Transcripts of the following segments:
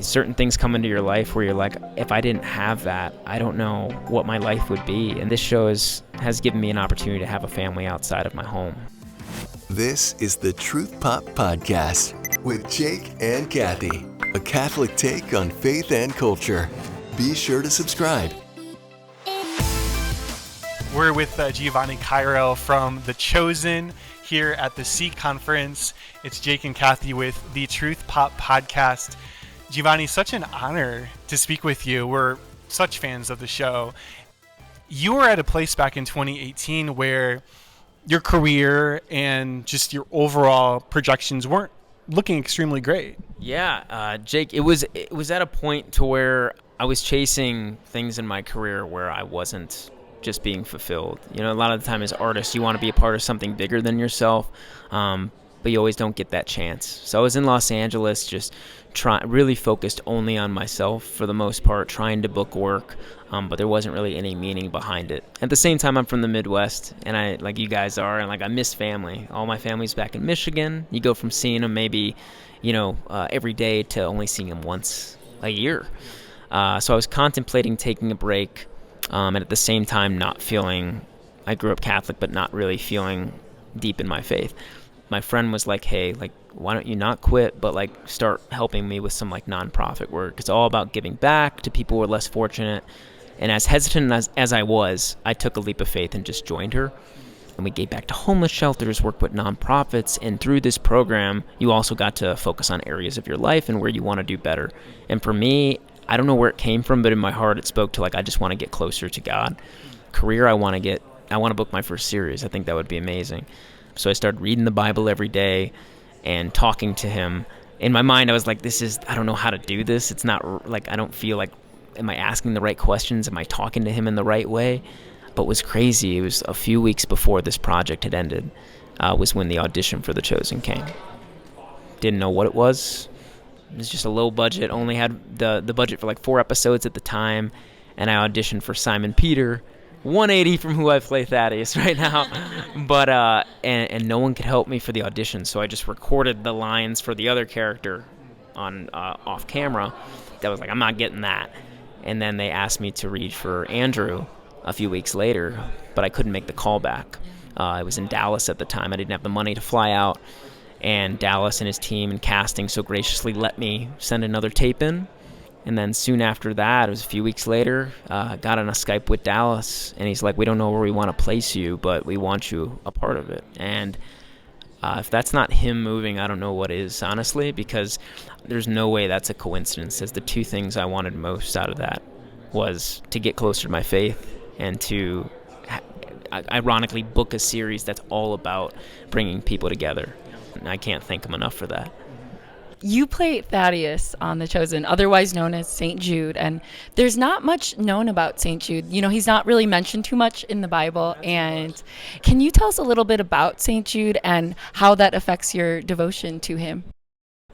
certain things come into your life where you're like, if I didn't have that, I don't know what my life would be. And this show has given me an opportunity to have a family outside of my home. This is the Truth Pop Podcast with Jake and Cathy, a Catholic take on faith and culture. Be sure to subscribe. We're with Giavani Cairo from The Chosen here at the C Conference. It's Jake and Cathy with the Truth Pop Podcast. Giavani, such an honor to speak with you. We're such fans of the show. You were at a place back in 2018 where your career and just your overall projections weren't looking extremely great. Yeah, Jake, it was at a point to where I was chasing things in my career where I wasn't just being fulfilled. You know, a lot of the time as artists, you want to be a part of something bigger than yourself, but you always don't get that chance. So I was in Los Angeles, just really focused only on myself for the most part, trying to book work, but there wasn't really any meaning behind it. At the same time, I'm from the Midwest, and I, like you guys are, and like I miss family. All my family's back in Michigan. You go from seeing them maybe, every day to only seeing them once a year. So I was contemplating taking a break, and at the same time not feeling, I grew up Catholic, but not really feeling deep in my faith. My friend was like, hey, like, why don't you not quit, but like start helping me with some like nonprofit work. It's all about giving back to people who are less fortunate. And as hesitant as I was, I took a leap of faith and just joined her. And we gave back to homeless shelters, worked with nonprofits. And through this program, you also got to focus on areas of your life and where you want to do better. And for me, I don't know where it came from, but in my heart, it spoke to like, I just want to get closer to God. Career, I want to book my first series. I think that would be amazing. So I started reading the Bible every day and talking to him. In my mind, I was like, I don't know how to do this. It's not like, I don't feel like, am I asking the right questions? Am I talking to him in the right way? But what was crazy, it was a few weeks before this project had ended, was when the audition for The Chosen came. Didn't know what it was. It was just a low budget, only had the budget for like 4 episodes at the time, and I auditioned for Simon Peter, 180 from who I play Thaddeus right now, but and no one could help me for the audition, so I just recorded the lines for the other character on off camera. That was like, I'm not getting that, and then they asked me to read for Andrew a few weeks later, but I couldn't make the call back. I was in Dallas at the time. I didn't have the money to fly out. And Dallas and his team and casting so graciously let me send another tape in. And then soon after that, it was a few weeks later, got on a Skype with Dallas. And he's like, we don't know where we want to place you, but we want you a part of it. And if that's not him moving, I don't know what is, honestly, because there's no way that's a coincidence. As the two things I wanted most out of that was to get closer to my faith and to ironically book a series that's all about bringing people together. I can't thank him enough for that. You play Thaddeus on The Chosen, otherwise known as St. Jude, and there's not much known about St. Jude. You know, he's not really mentioned too much in the Bible, and can you tell us a little bit about St. Jude and how that affects your devotion to him?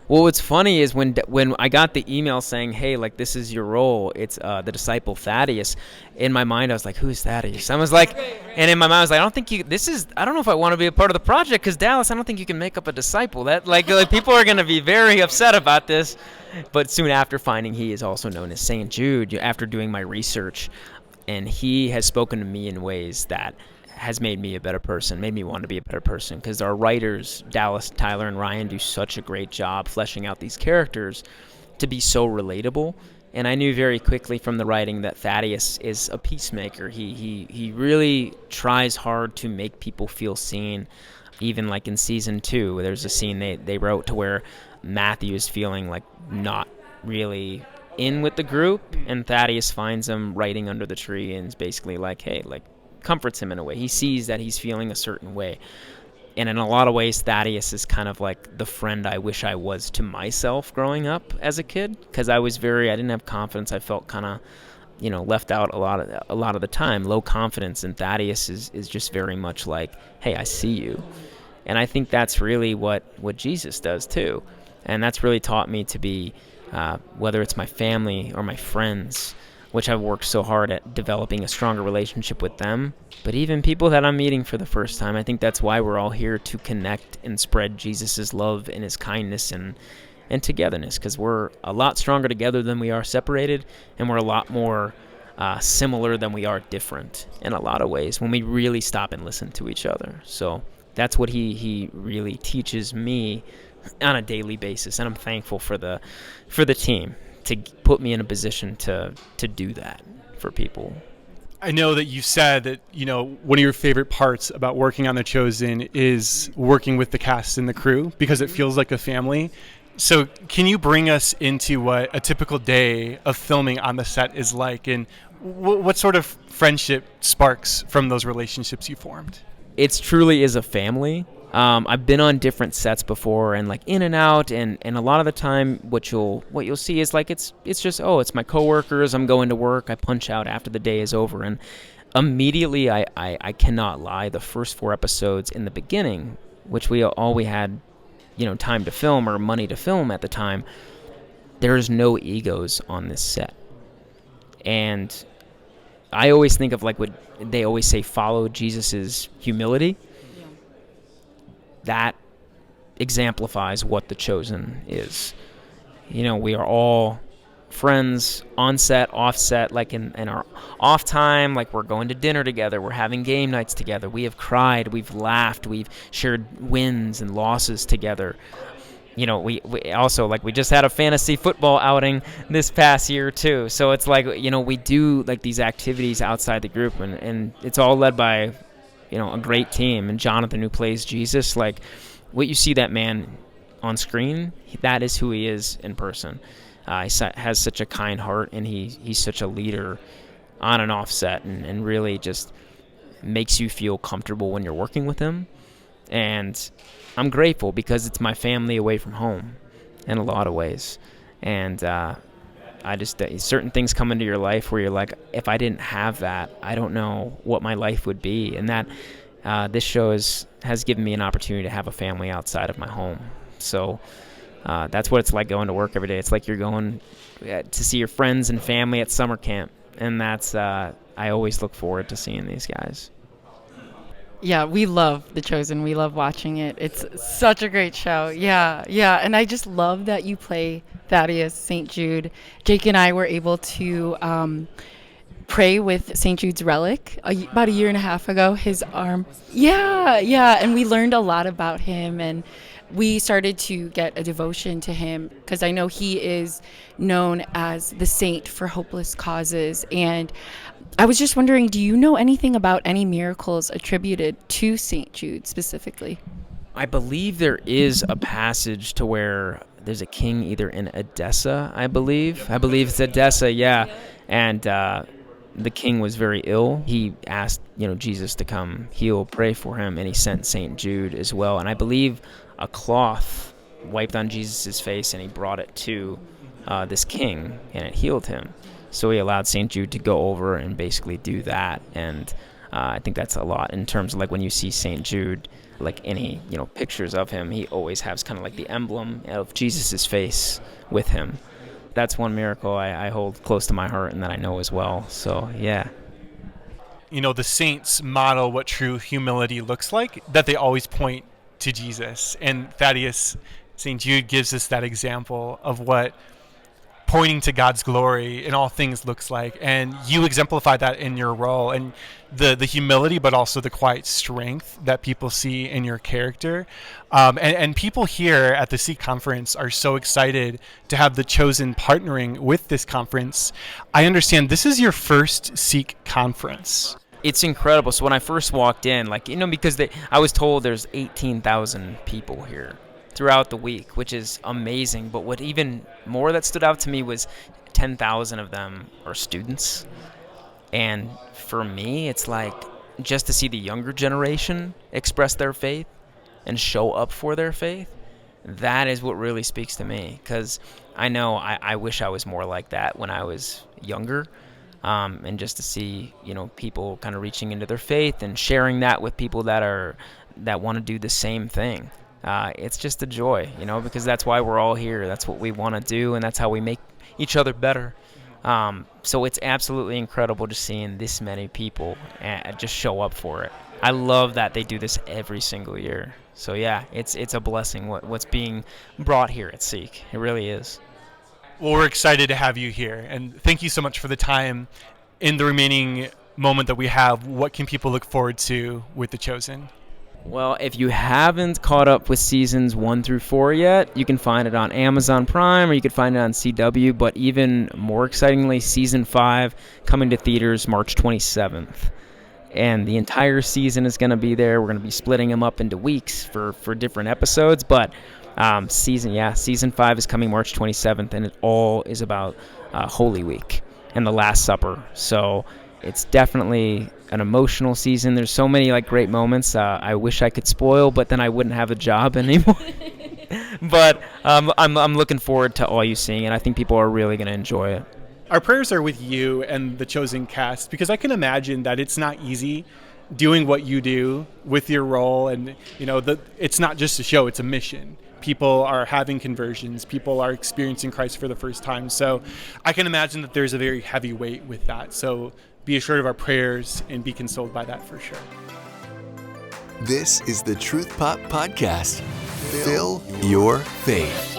Well, what's funny is when I got the email saying, hey, like, this is your role, it's the disciple Thaddeus, in my mind, I was like, who's Thaddeus? I was like, and in my mind, I was like, I don't know if I want to be a part of the project, because Dallas, I don't think you can make up a disciple. That like people are going to be very upset about this. But soon after finding he is also known as St. Jude, after doing my research, and he has spoken to me in ways that has made me a better person, made me want to be a better person, because our writers, Dallas, Tyler, and Ryan, do such a great job fleshing out these characters to be so relatable. And I knew very quickly from the writing that Thaddeus is a peacemaker. He really tries hard to make people feel seen. Even like in season 2, there's a scene they wrote to where Matthew is feeling like not really in with the group, and Thaddeus finds him writing under the tree and is basically like, hey, like, comforts him in a way. He sees that he's feeling a certain way. And in a lot of ways, Thaddeus is kind of like the friend I wish I was to myself growing up as a kid, because I didn't have confidence. I felt kind of, left out a lot of the time, low confidence. And Thaddeus is just very much like, hey, I see you. And I think that's really what Jesus does too. And that's really taught me to be, whether it's my family or my friends, which I've worked so hard at developing a stronger relationship with them. But even people that I'm meeting for the first time, I think that's why we're all here, to connect and spread Jesus' love and his kindness and and togetherness, because we're a lot stronger together than we are separated, and we're a lot more similar than we are different in a lot of ways when we really stop and listen to each other. So that's what he really teaches me on a daily basis, and I'm thankful for the team to put me in a position to do that for people. I know that you said that, one of your favorite parts about working on The Chosen is working with the cast and the crew because it feels like a family. So can you bring us into what a typical day of filming on the set is like, and what sort of friendship sparks from those relationships you formed? It truly is a family. I've been on different sets before and like in and out, and a lot of the time what you'll see is like it's just, it's my coworkers, I'm going to work, I punch out after the day is over, and immediately I cannot lie, the first 4 episodes in the beginning, which we had time to film or money to film at the time, there's no egos on this set. And I always think of like what they always say, follow Jesus's humility. That exemplifies what The Chosen is. We are all friends on set, off set, like in our off time, like we're going to dinner together, we're having game nights together, we have cried, we've laughed, we've shared wins and losses together. We also, like, we just had a fantasy football outing this past year too. So it's like, we do like these activities outside the group, and it's all led by a great team. And Jonathan, who plays Jesus, like what you see that man on screen, that is who he is in person. He has such a kind heart, and he's such a leader on and off set, and really just makes you feel comfortable when you're working with him. And I'm grateful because it's my family away from home in a lot of ways. And I just, certain things come into your life where you're like, if I didn't have that, I don't know what my life would be. And that this show has given me an opportunity to have a family outside of my home. So that's what it's like going to work every day. It's like you're going to see your friends and family at summer camp. And that's, I always look forward to seeing these guys. Yeah, we love The Chosen. We love watching it. It's such a great show. Yeah. And I just love that you play Thaddeus, St. Jude. Jake and I were able to pray with St. Jude's relic about a year and a half ago, his arm. Yeah. And we learned a lot about him, and we started to get a devotion to him because I know he is known as the saint for hopeless causes. And I was just wondering, do you know anything about any miracles attributed to St. Jude specifically? I believe there is a passage to where there's a king either in Edessa, I believe it's Edessa, yeah. And the king was very ill. He asked, Jesus to come heal, pray for him, and he sent St. Jude as well. And I believe a cloth wiped on Jesus' face, and he brought it to this king, and it healed him. So he allowed St. Jude to go over and basically do that. And I think that's a lot in terms of like when you see St. Jude, like any pictures of him, he always has kind of like the emblem of Jesus' face with him. That's one miracle I hold close to my heart and that I know as well. So yeah. The saints model what true humility looks like, that they always point to Jesus. And Thaddeus, St. Jude gives us that example of what pointing to God's glory in all things looks like, and you exemplify that in your role, and the humility but also the quiet strength that people see in your character, and people here at the Seek Conference are so excited to have The Chosen partnering with this conference. I understand this is your first Seek Conference. It's incredible. So when I first walked in, because I was told there's 18,000 people here throughout the week, which is amazing. But what even more that stood out to me was 10,000 of them are students. And for me, it's like just to see the younger generation express their faith and show up for their faith, that is what really speaks to me. Because I know I wish I was more like that when I was younger. And just to see, people kind of reaching into their faith and sharing that with people that want to do the same thing. It's just a joy, because that's why we're all here. That's what we want to do, and that's how we make each other better. So it's absolutely incredible just seeing this many people just show up for it. I love that they do this every single year. So yeah, it's a blessing what's being brought here at Seek. It really is. Well, we're excited to have you here, and thank you so much for the time. In the remaining moment that we have, what can people look forward to with The Chosen? Well, if you haven't caught up with seasons 1 through 4 yet, you can find it on Amazon Prime or you can find it on CW. But even more excitingly, season 5 coming to theaters March 27th. And the entire season is going to be there. We're going to be splitting them up into weeks for different episodes. But season 5 is coming March 27th, and it all is about Holy Week and the Last Supper. So it's definitely an emotional season. There's so many great moments. I wish I could spoil, but then I wouldn't have a job anymore. But I'm looking forward to all you seeing it. I think people are really going to enjoy it. Our prayers are with you and the Chosen cast, because I can imagine that it's not easy doing what you do with your role, and it's not just a show, it's a mission. People are having conversions, people are experiencing Christ for the first time. So I can imagine that there's a very heavy weight with that. So be assured of our prayers and be consoled by that for sure. This is the Truth Pop Podcast. Fill your faith.